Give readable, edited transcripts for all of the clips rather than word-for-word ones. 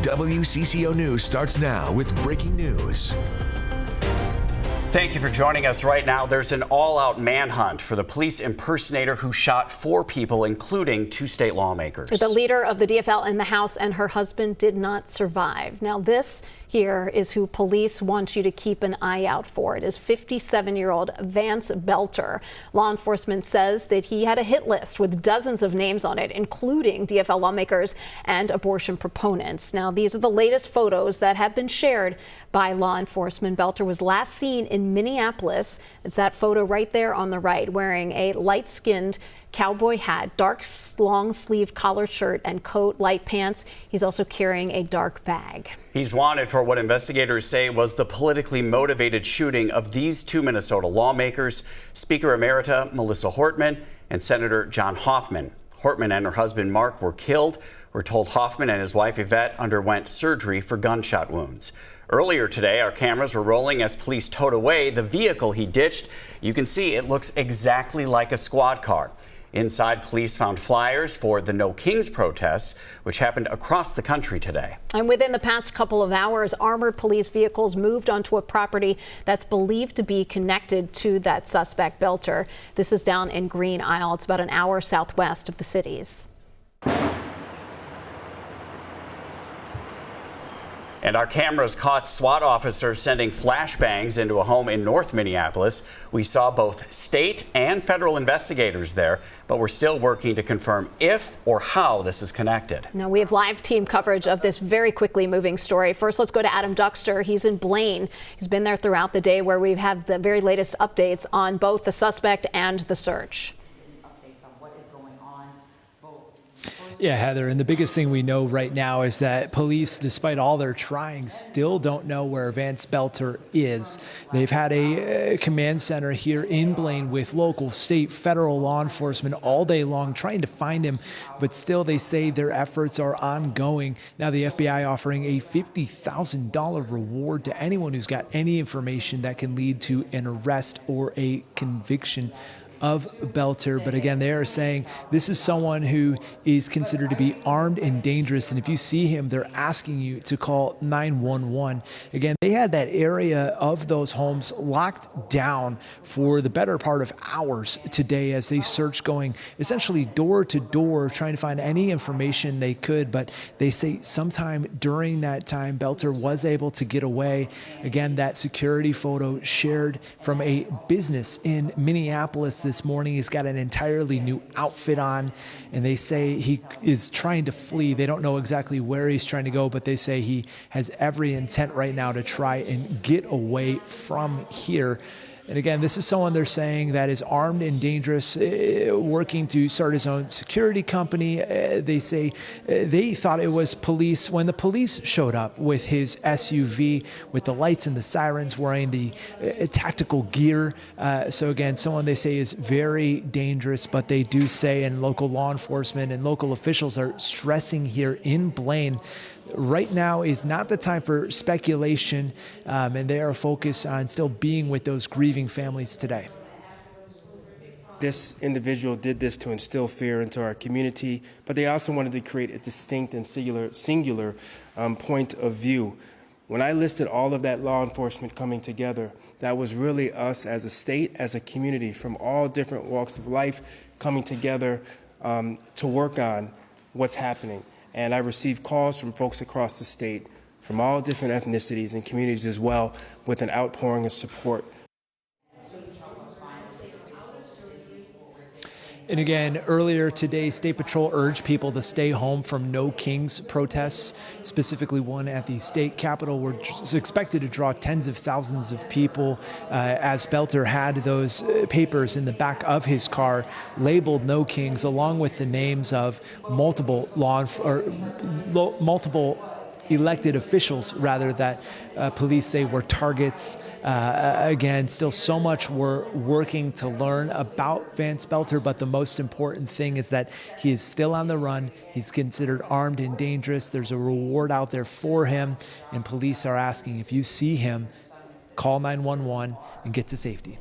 WCCO News starts now with breaking news. Thank you for joining us right now. There's an all-out manhunt for the police impersonator who shot 4 people, including 2 state lawmakers. The leader of the DFL in the House and her husband did not survive. Now, this here is who police want you to keep an eye out for. It is 57-year-old Vance Belter. Law enforcement says that he had a hit list with dozens of names on it, including DFL lawmakers and abortion proponents. Now, these are the latest photos that have been shared by law enforcement. Belter was last seen in Minneapolis. It's that photo right there on the right, wearing a light-skinned cowboy hat, dark long-sleeved collared shirt and coat, light pants. He's also carrying a dark bag. He's wanted for what investigators say was the politically motivated shooting of these 2 Minnesota lawmakers, Speaker Emerita Melissa Hortman and Senator John Hoffman. Hortman and her husband Mark were killed. We're told Hoffman and his wife Yvette underwent surgery for gunshot wounds. Earlier today, our cameras were rolling as police towed away the vehicle he ditched. You can see it looks exactly like a squad car. Inside, police found flyers for the No Kings protests, which happened across the country today. And within the past couple of hours, armored police vehicles moved onto a property that's believed to be connected to that suspect, Belter. This is down in Green Isle. It's about an hour southwest of the cities. And our cameras caught SWAT officers sending flashbangs into a home in North Minneapolis. We saw both state and federal investigators there, but we're still working to confirm if or how this is connected. Now, we have live team coverage of this very quickly moving story. First, let's go to Adam Duxter. He's in Blaine. He's been there throughout the day, where we've had the very latest updates on both the suspect and the search. Yeah, Heather, and the biggest thing we know right now is that police, despite all their trying, still don't know where Vance Belter is. They've had a command center here in Blaine with local, state, federal law enforcement all day long trying to find him, but still they say their efforts are ongoing. Now the FBI offering a $50,000 reward to anyone who's got any information that can lead to an arrest or a conviction of Belter. But again, they are saying this is someone who is considered to be armed and dangerous, and if you see him, they're asking you to call 911. Again, they had that area of those homes locked down for the better part of hours today as they searched, going essentially door to door trying to find any information they could. But they say sometime during that time, Belter was able to get away. Again, that security photo shared from a business in Minneapolis this morning. He's got an entirely new outfit on, and they say he is trying to flee. They don't know exactly where he's trying to go, but they say he has every intent right now to try and get away from here. And again, this is someone they're saying that is armed and dangerous, working to start his own security company. They say they thought it was police when the police showed up with his SUV with the lights and the sirens, wearing the tactical gear. So again, someone they say is very dangerous, but they do say, and local law enforcement and local officials are stressing here in Blaine, right now is not the time for speculation, and they are focused on still being with those grieving families today. This individual did this to instill fear into our community, but they also wanted to create a distinct and singular point of view. When I listed all of that law enforcement coming together, that was really us as a state, as a community, from all different walks of life coming together to work on what's happening. And I received calls from folks across the state, from all different ethnicities and communities as well, with an outpouring of support. And again, earlier today, State Patrol urged people to stay home from No Kings protests, specifically one at the state capitol, where it's expected to draw tens of thousands of people, as Belter had those papers in the back of his car labeled No Kings, along with the names of multiple elected officials, rather, that police say were targets. Again, still so much we're working to learn about Vance Belter, but the most important thing is that he is still on the run. He's considered armed and dangerous. There's a reward out there for him, and police are asking, if you see him, call 911 and get to safety.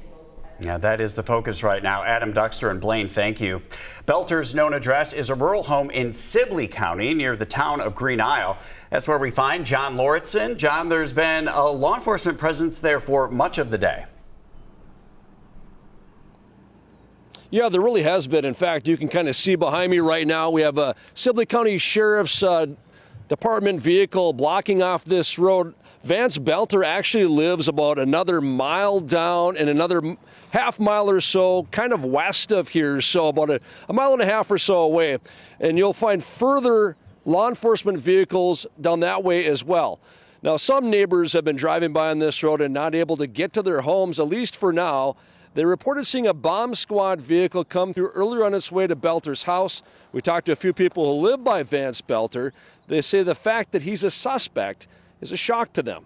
Yeah, that is the focus right now. Adam Duxter and Blaine, thank you. Belter's known address is a rural home in Sibley County near the town of Green Isle. That's where we find John Lauritsen. John, there's been a law enforcement presence there for much of the day. Yeah, there really has been. In fact, you can kind of see behind me right now, we have a Sibley County Sheriff's Department vehicle blocking off this road. Vance Belter actually lives about another mile down and another half mile or so kind of west of here, so about a mile and a half or so away. And you'll find further law enforcement vehicles down that way as well. Now, some neighbors have been driving by on this road and not able to get to their homes, at least for now. They reported seeing a bomb squad vehicle come through earlier on its way to Belter's house. We talked to a few people who live by Vance Belter. They say the fact that he's a suspect is a shock to them.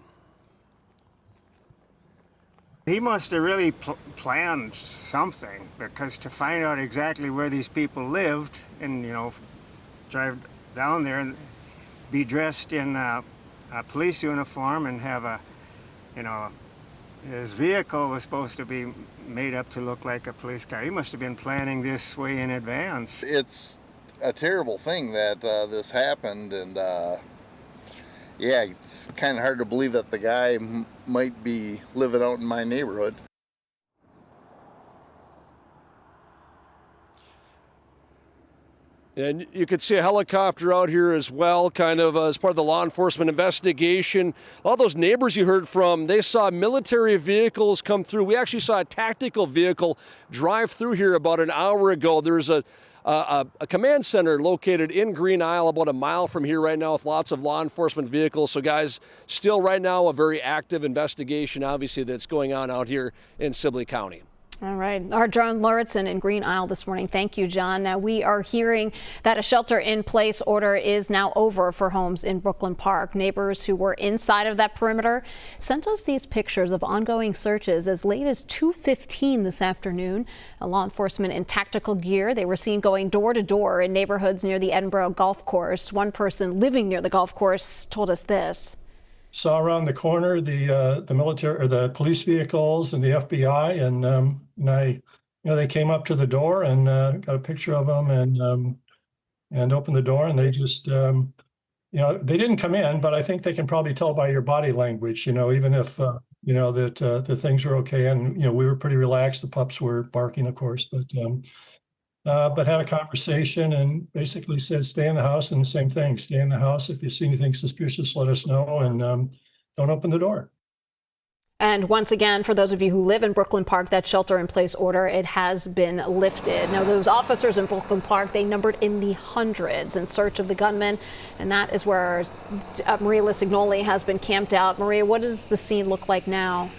He must have really planned something, because to find out exactly where these people lived and, drive down there and be dressed in a police uniform and have his vehicle was supposed to be made up to look like a police car. He must have been planning this way in advance. It's a terrible thing that this happened, and yeah, it's kind of hard to believe that the guy might be living out in my neighborhood. And you could see a helicopter out here as well, kind of as part of the law enforcement investigation. All those neighbors you heard from, they saw military vehicles come through. We actually saw a tactical vehicle drive through here about an hour ago. There's a command center located in Green Isle about a mile from here right now with lots of law enforcement vehicles. So guys, still right now a very active investigation, obviously, that's going on out here in Sibley County. All right. Our John Lauritsen in Green Isle this morning. Thank you, John. Now, we are hearing that a shelter-in-place order is now over for homes in Brooklyn Park. Neighbors who were inside of that perimeter sent us these pictures of ongoing searches as late as 2:15 this afternoon. Law enforcement in tactical gear. They were seen going door to door in neighborhoods near the Edinburgh Golf Course. One person living near the golf course told us this. Saw around the corner the military or the police vehicles and the FBI, and they came up to the door and got a picture of them and opened the door, and they just they didn't come in, but I think they can probably tell by your body language, even if that the things were okay, and we were pretty relaxed. The pups were barking, of course, but had a conversation and basically said, stay in the house, and the same thing, stay in the house. If you see anything suspicious, let us know, and don't open the door. And once again, for those of you who live in Brooklyn Park, that shelter-in-place order, it has been lifted. Now, those officers in Brooklyn Park, they numbered in the hundreds in search of the gunman, and that is where Maria Lisignoli has been camped out. Maria, what does the scene look like now?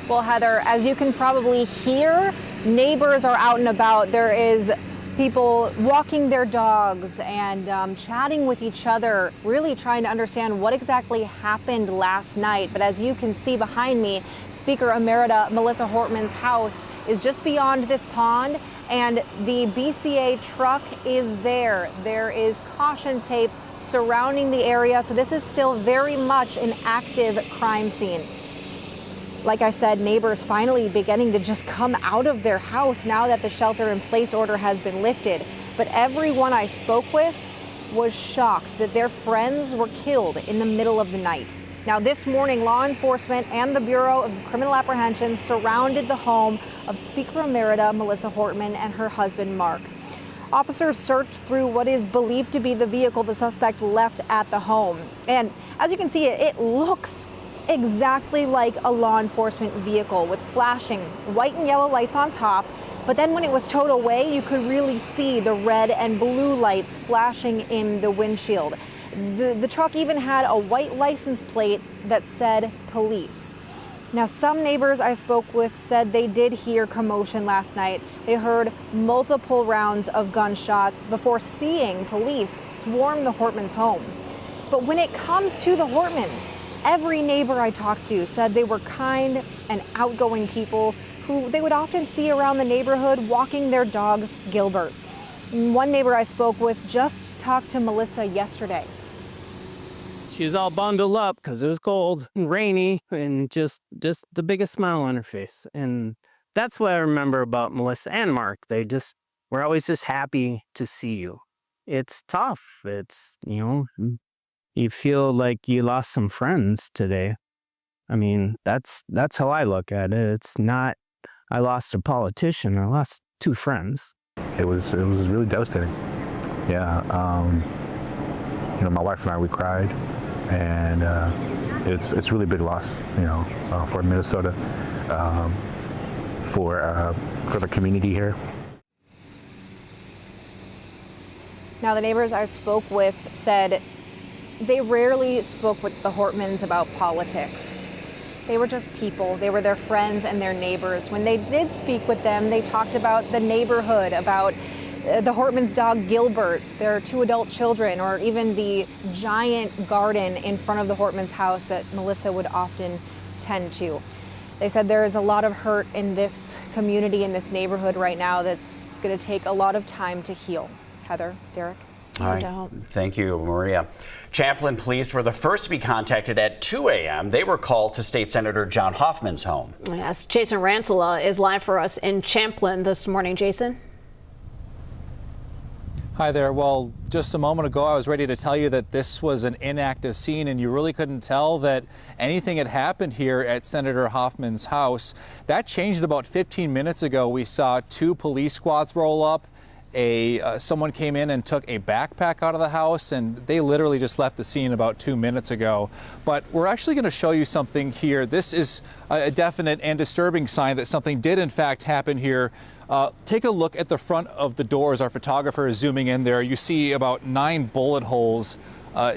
Well, Heather, as you can probably hear, neighbors are out and about. There is people walking their dogs and chatting with each other, really trying to understand what exactly happened last night. But as you can see behind me, Speaker Emerita Melissa Hortman's house is just beyond this pond, and the BCA truck is there. There is caution tape surrounding the area, so this is still very much an active crime scene. Like I said, neighbors finally beginning to just come out of their house now that the shelter-in-place order has been lifted. But everyone I spoke with was shocked that their friends were killed in the middle of the night. Now, this morning, law enforcement and the Bureau of Criminal Apprehension surrounded the home of Speaker Emerita Melissa Hortman and her husband, Mark. Officers searched through what is believed to be the vehicle the suspect left at the home. And as you can see, it looks exactly like a law enforcement vehicle with flashing white and yellow lights on top. But then when it was towed away, you could really see the red and blue lights flashing in the windshield. The truck even had a white license plate that said police. Now, some neighbors I spoke with said they did hear commotion last night. They heard multiple rounds of gunshots before seeing police swarm the Hortmans' home. But when it comes to the Hortmans, every neighbor I talked to said they were kind and outgoing people who they would often see around the neighborhood walking their dog, Gilbert. One neighbor I spoke with just talked to Melissa yesterday. She was all bundled up because it was cold and rainy, and just the biggest smile on her face. And that's what I remember about Melissa and Mark. They just were always just happy to see you. It's tough. It's, you feel like you lost some friends today. I mean, that's how I look at it. It's not, I lost a politician. I lost 2 friends. It was really devastating. Yeah. My wife and I, we cried, and it's really big loss, for Minnesota, for the community here. Now, the neighbors I spoke with said they rarely spoke with the Hortmans about politics. They were just people. They were their friends and their neighbors. When they did speak with them, they talked about the neighborhood, about the Hortman's dog Gilbert, their 2 adult children, or even the giant garden in front of the Hortman's house that Melissa would often tend to. They said there is a lot of hurt in this community, in this neighborhood right now that's going to take a lot of time to heal. Heather, Derek? All right. Thank you, Maria. Champlin police were the first to be contacted at 2 a.m. They were called to State Senator John Hoffman's home. Yes, Jason Rantala is live for us in Champlin this morning. Jason? Hi there. Well, just a moment ago, I was ready to tell you that this was an inactive scene, and you really couldn't tell that anything had happened here at Senator Hoffman's house. That changed about 15 minutes ago. We saw 2 police squads roll up. Someone came in and took a backpack out of the house, and they literally just left the scene about 2 minutes ago. But we're actually going to show you something here. This is a definite and disturbing sign that something did in fact happen here. Take a look at the front of the doors. Our photographer is zooming in there. You see about 9 bullet holes.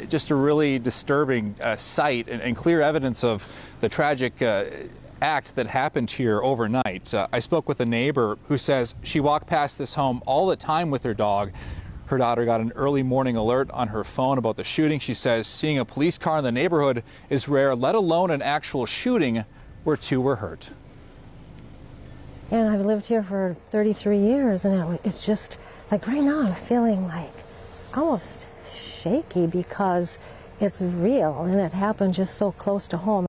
Just a really disturbing sight and clear evidence of the tragic act that happened here overnight. I spoke with a neighbor who says she walked past this home all the time with her dog. Her daughter got an early morning alert on her phone about the shooting. She says seeing a police car in the neighborhood is rare, let alone an actual shooting where 2 were hurt. And I've lived here for 33 years, and it's just like right now I'm feeling like almost shaky because it's real and it happened just so close to home.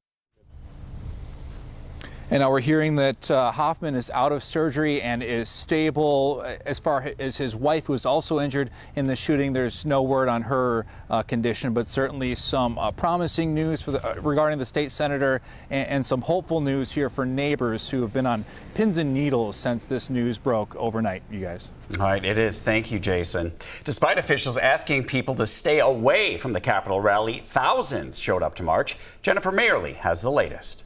And now we're hearing that Hoffman is out of surgery and is stable. As far as his wife, who was also injured in the shooting, there's no word on her condition, but certainly some promising news regarding the state senator, and some hopeful news here for neighbors who have been on pins and needles since this news broke overnight, you guys. All right, it is. Thank you, Jason. Despite officials asking people to stay away from the Capitol rally, thousands showed up to march. Jennifer Mayerly has the latest.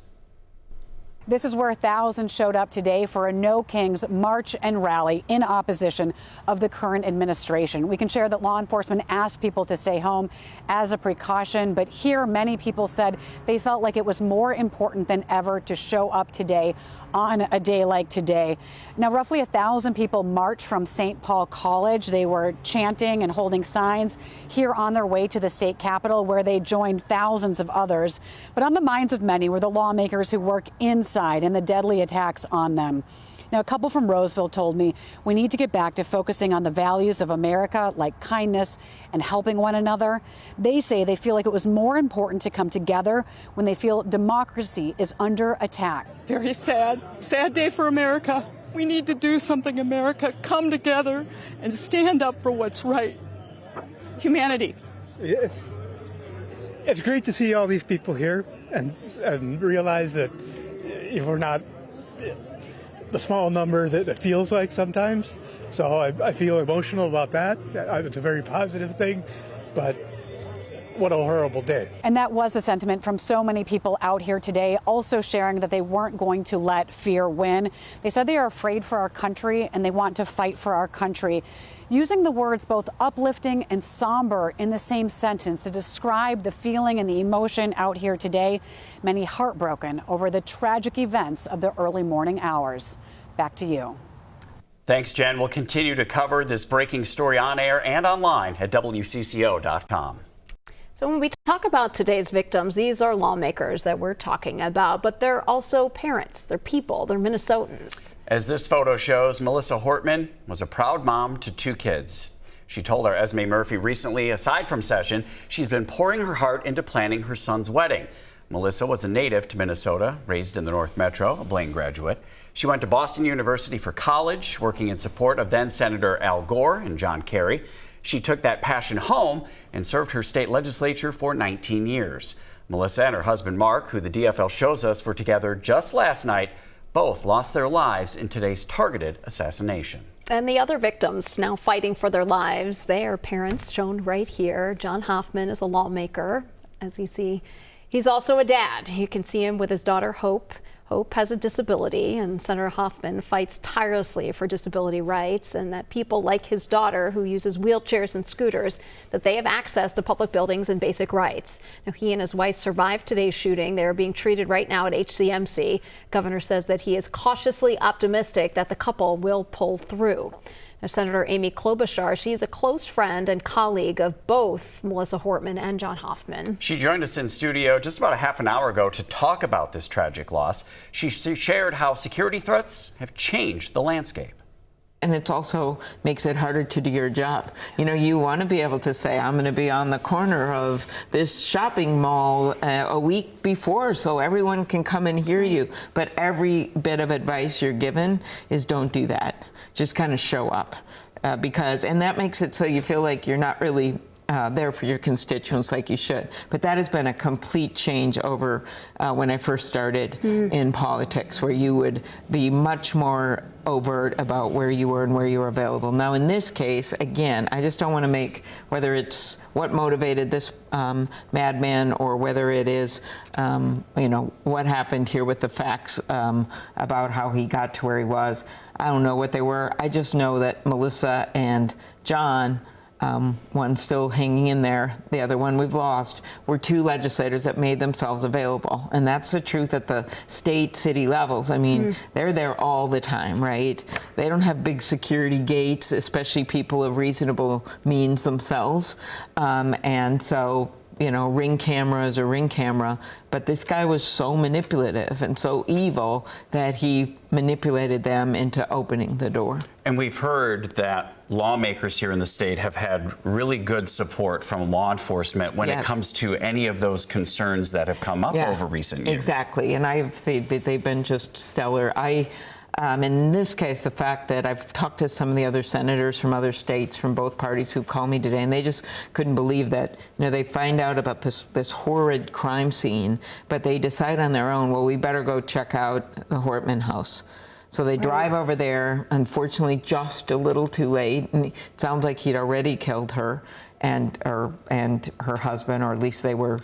This is where thousands showed up today for a No Kings march and rally in opposition of the current administration. We can share that law enforcement asked people to stay home as a precaution, but here many people said they felt like it was more important than ever to show up today on a day like today. Now, roughly 1,000 people marched from St. Paul College. They were chanting and holding signs here on their way to the state capitol, where they joined thousands of others. But on the minds of many were the lawmakers who work inside and the deadly attacks on them. Now, a couple from Roseville told me we need to get back to focusing on the values of America, like kindness and helping one another. They say they feel like it was more important to come together when they feel democracy is under attack. Very sad day for America. We need to do something, America. Come together and stand up for what's right. Humanity. It's great to see all these people here and realize that we're not the small number that it feels like sometimes. So I feel emotional about that. It's a very positive thing, but what a horrible day. And that was the sentiment from so many people out here today, also sharing that they weren't going to let fear win. They said they are afraid for our country and they want to fight for our country, using the words both uplifting and somber in the same sentence to describe the feeling and the emotion out here today. Many heartbroken over the tragic events of the early morning hours. Back to you. Thanks, Jen. We'll continue to cover this breaking story on air and online at WCCO.com. So when we talk about today's victims, these are lawmakers that we're talking about, but they're also parents, they're people, they're Minnesotans. As this photo shows, Melissa Hortman was a proud mom to 2 kids. She told our Esme Murphy recently, aside from session, she's been pouring her heart into planning her son's wedding. Melissa was a native to Minnesota, raised in the North Metro, a Blaine graduate. She went to Boston University for college, working in support of then Senator Al Gore and John Kerry. She took that passion home and served her state legislature for 19 years. Melissa and her husband Mark, who the DFL shows us were together just last night, both lost their lives in today's targeted assassination. And the other victims now fighting for their lives, they are parents shown right here. John Hoffman is a lawmaker, as you see. He's also a dad. You can see him with his daughter Hope. Hope has a disability, and Senator Hoffman fights tirelessly for disability rights and that people like his daughter, who uses wheelchairs and scooters, that they have access to public buildings and basic rights. Now, he and his wife survived today's shooting. They are being treated right now at HCMC. Governor says that he is cautiously optimistic that the couple will pull through. Now, Senator Amy Klobuchar, she is a close friend and colleague of both Melissa Hortman and John Hoffman. She joined us in studio just about a half an hour ago to talk about this tragic loss. She shared how security threats have changed the landscape. And it also makes it harder to do your job. You know, you want to be able to say, I'm going to be on the corner of this shopping mall a week before so everyone can come and hear you. But every bit of advice you're given is don't do that. Just kind of show up. And that makes it so you feel like you're not really there for your constituents like you should. But that has been a complete change over when I first started in politics, where you would be much more overt about where you were and where you were available. Now, in this case, again, I just don't want to make, whether it's what motivated this madman or whether it is, you know, what happened here with the facts about how he got to where he was. I don't know what they were. I just know that Melissa and John, one still hanging in there, the other one we've lost, were two legislators that made themselves available. And that's the truth at the state, city levels. I mean, they're there all the time, right? They don't have big security gates, especially people of reasonable means themselves. And so, you know, ring camera is a ring camera, but this guy was so manipulative and so evil that he manipulated them into opening the door. And we've heard that lawmakers here in the state have had really good support from law enforcement when it comes to any of those concerns that have come up over recent years. Exactly, and I've seen that they've been just stellar. In this case, the fact that I've talked to some of the other senators from other states, from both parties, who called me today, and they just couldn't believe that, you know, they find out about this horrid crime scene, but they decide on their own, well, we better go check out the Hortman house. So they drive over there, unfortunately just a little too late, and it sounds like he'd already killed her and her husband, or at least they were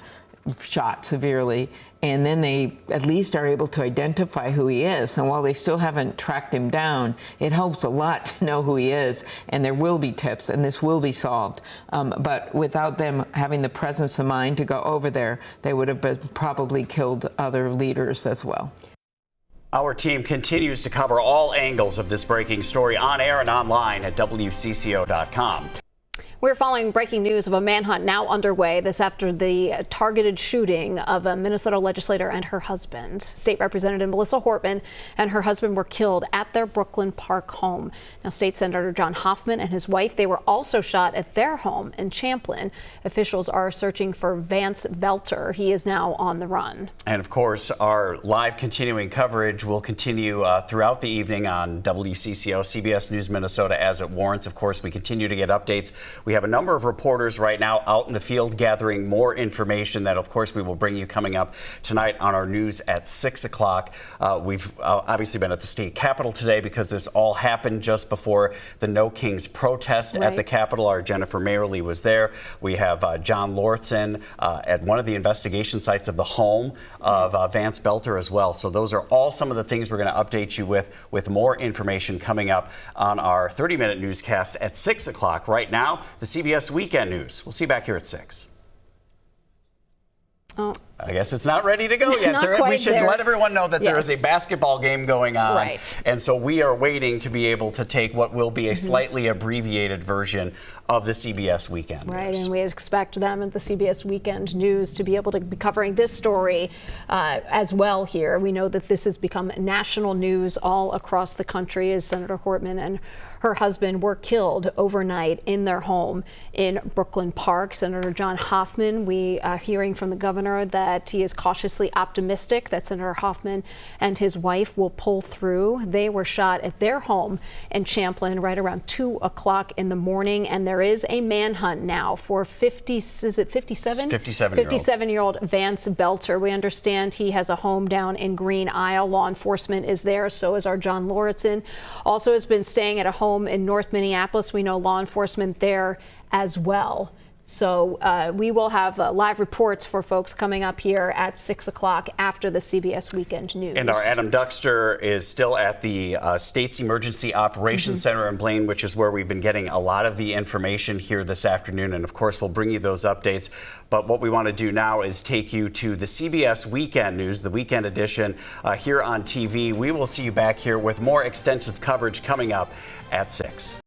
shot severely, and then they at least are able to identify who he is. And while they still haven't tracked him down, it helps a lot to know who he is, and there will be tips, and this will be solved. But without them having the presence of mind to go over there, they would have probably killed other leaders as well. Our team continues to cover all angles of this breaking story on air and online at WCCO.com. We're following breaking news of a manhunt now underway. This after the targeted shooting of a Minnesota legislator and her husband. State Representative Melissa Hortman and her husband were killed at their Brooklyn Park home. Now, State Senator John Hoffman and his wife, they were also shot at their home in Champlin. Officials are searching for Vance Belter. He is now on the run. And of course, our live continuing coverage will continue throughout the evening on WCCO, CBS News Minnesota, as it warrants. Of course, we continue to get updates. We have a number of reporters right now out in the field gathering more information that, of course, we will bring you coming up tonight on our news at 6 o'clock. We've obviously been at the state capitol today because this all happened just before the No Kings protest at the Capitol. Our Jennifer Mayerly was there. We have John Lortzen at one of the investigation sites of the home of Vance Belter as well. So those are all some of the things we're going to update you with more information coming up on our 30-minute newscast at 6 o'clock. Right now, the CBS Weekend News. We'll see you back here at 6. Oh. I guess it's not ready to go yet. We should let everyone know that there is a basketball game going on. Right. And so we are waiting to be able to take what will be a slightly abbreviated version of the CBS Weekend News. And we expect them at the CBS Weekend News to be able to be covering this story as well here. We know that this has become national news all across the country as Senator Hortman and her husband were killed overnight in their home in Brooklyn Park. Senator John Hoffman, we are hearing from the governor that he is cautiously optimistic that Senator Hoffman and his wife will pull through. They were shot at their home in Champlin right around 2 o'clock in the morning, and there is a manhunt now for 57-year-old Vance Belter. We understand he has a home down in Green Isle. Law enforcement is there, so is our John Lauritsen. Also has been staying at a home in North Minneapolis. We know law enforcement there as well. So we will have live reports for folks coming up here at 6 o'clock after the CBS Weekend News. And our Adam Duxter is still at the State's Emergency Operations Center in Blaine, which is where we've been getting a lot of the information here this afternoon. And of course, we'll bring you those updates. But what we want to do now is take you to the CBS Weekend News, the weekend edition here on TV. We will see you back here with more extensive coverage coming up at 6.